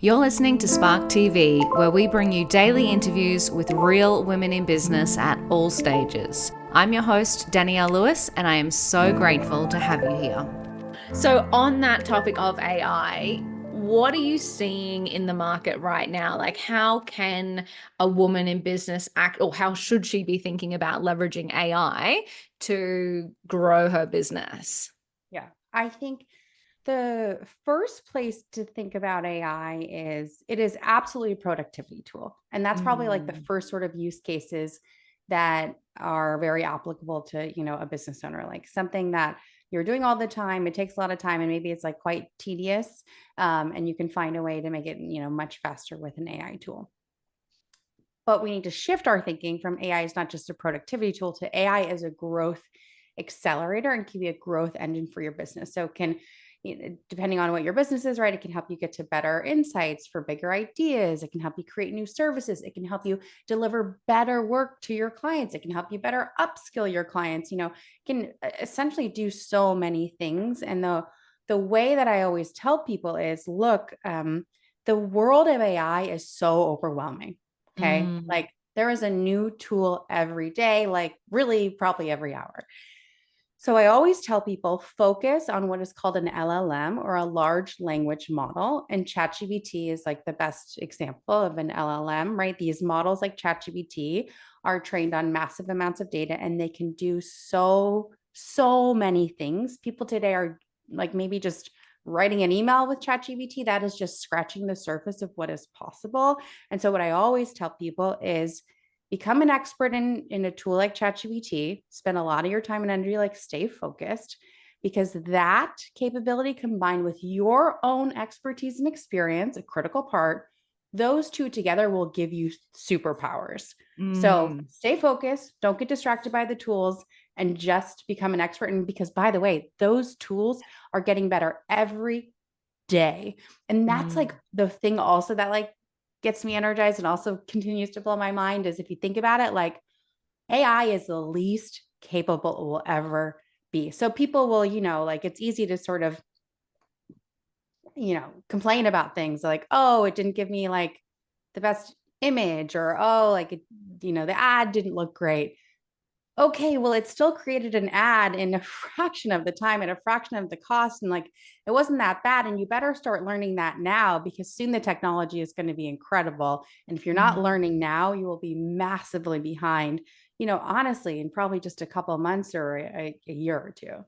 You're listening to Spark TV, where we bring you daily interviews with real women in business at all stages. I'm your host, Danielle Lewis, and I am so grateful to have you here. So, on that topic of AI, what are you seeing in the market right now? Like, how can a woman in business act, or how should she be thinking about leveraging AI to grow her business? Yeah, I think the first place to think about AI is it is absolutely a productivity tool. And that's probably like the Mm. first sort of use cases that are very applicable to, a business owner, like something that you're doing all the time. It takes a lot of time and maybe it's like quite tedious. And you can find a way to make it, much faster with an AI tool. But we need to shift our thinking from AI is not just a productivity tool to AI as a growth accelerator and can be a growth engine for your business. So it can, depending on what your business is, right? It can help you get to better insights for bigger ideas. It can help you create new services. It can help you deliver better work to your clients. It can help you better upskill your clients. It can essentially do so many things. And the way that I always tell people is, look, the world of AI is so overwhelming. Okay. Mm. Like there is a new tool every day, like really probably every hour. So I always tell people focus on what is called an LLM or a large language model. And ChatGPT is like the best example of an LLM, right? These models like ChatGPT are trained on massive amounts of data and they can do so many things. People today are like maybe just writing an email with ChatGPT. That is just scratching the surface of what is possible. And so what I always tell people is become an expert in a tool like ChatGPT, spend a lot of your time and energy, like stay focused, because that capability combined with your own expertise and experience, a critical part, those two together will give you superpowers. So Mm. stay focused, don't get distracted by the tools, and just become an expert. And because, by the way, those tools are getting better every day. And that's like Mm. the thing also that like gets me energized and also continues to blow my mind is if you think about it, like AI is the least capable it will ever be. So people will, like it's easy to sort of, complain about things like, oh, it didn't give me like the best image or, oh, like, the ad didn't look great. Okay, well, it still created an ad in a fraction of the time at a fraction of the cost. And like, it wasn't that bad. And you better start learning that now because soon the technology is going to be incredible. And if you're not Mm. learning now, you will be massively behind, honestly, in probably just a couple of months or a year or two.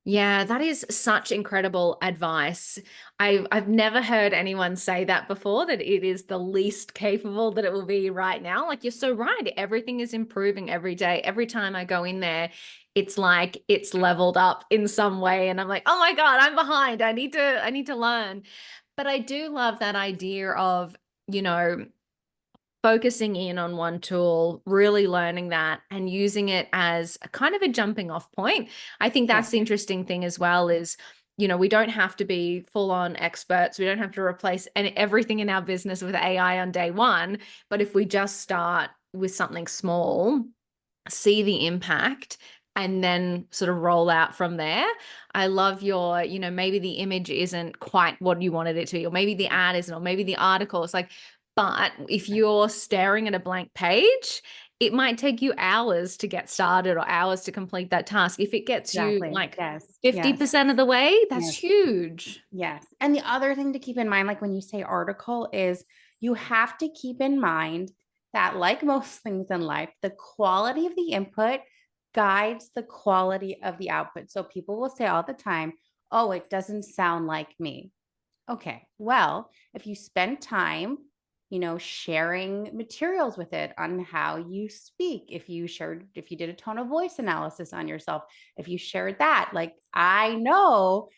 Yeah, that is such incredible advice. I've never heard anyone say that before, that it is the least capable that it will be right now. Like you're so right. Everything is improving every day. Every time I go in there, it's like it's leveled up in some way. And I'm like, oh my God, I'm behind. I need to learn. But I do love that idea of, you know, focusing in on one tool, really learning that and using it as a kind of a jumping off point. I think Yeah, that's the interesting thing as well is, we don't have to be full on experts. We don't have to replace everything in our business with AI on day one. But if we just start with something small, see the impact, and then sort of roll out from there. I love your, maybe the image isn't quite what you wanted it to be, or maybe the ad isn't, or maybe the article. It's like, but if you're staring at a blank page, it might take you hours to get started or hours to complete that task. If it gets you exactly. like Yes. Yes. 50% of the way, that's Yes. huge. Yes. And the other thing to keep in mind, like when you say article, is you have to keep in mind that, like most things in life, the quality of the input guides the quality of the output. So people will say all the time, oh, it doesn't sound like me. Okay. Well, if you spend time, sharing materials with it on how you speak, if you did a tone of voice analysis on yourself, if you shared that, like I know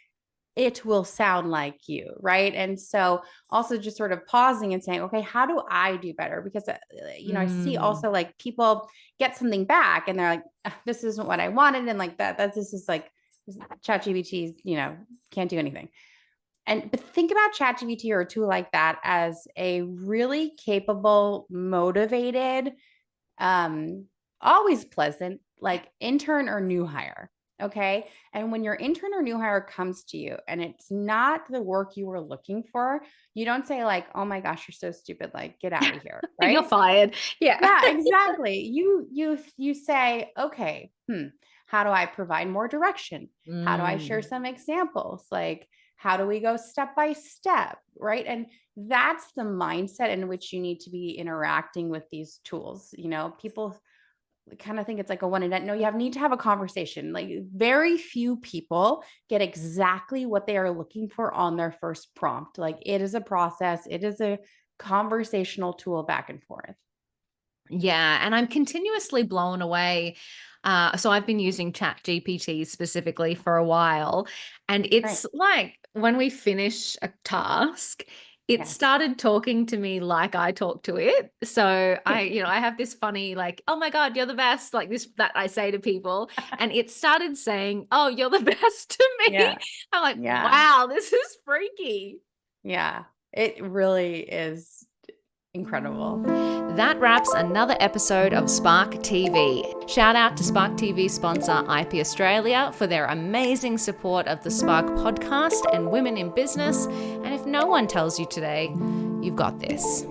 it will sound like you, right? And so also just sort of pausing and saying, okay, how do I do better? Because I see Mm. also like people get something back and they're like, this isn't what I wanted, and like that this is like ChatGPT, can't do anything. And but think about ChatGPT or a tool like that as a really capable, motivated, um, always pleasant, like intern or new hire. Okay. And when your intern or new hire comes to you and it's not the work you were looking for, you don't say, like, oh my gosh, you're so stupid. Like, get out of here. You're Right. fired. Yeah. Yeah, exactly. You say, okay, how do I provide more direction? How do I share Mm. some examples? Like, how do we go step by step? Right. And that's the mindset in which you need to be interacting with these tools. People kind of think it's like a one and done. No, you need to have a conversation. Like, very few people get exactly what they are looking for on their first prompt. Like, it is a process, it is a conversational tool back and forth. Yeah, and I'm continuously blown away. So I've been using Chat GPT specifically for a while, and Right. it's like when we finish a task, it Yes. started talking to me like I talk to it. So I have this funny like, "Oh my God, you're the best," like this that I say to people, and it started saying, "Oh, you're the best" to me. Yeah. I'm like, Yeah. "Wow, this is freaky." Yeah. It really is incredible. That wraps another episode of Spark TV. Shout out to Spark TV sponsor IP Australia for their amazing support of the Spark podcast and women in business. And if no one tells you today, you've got this.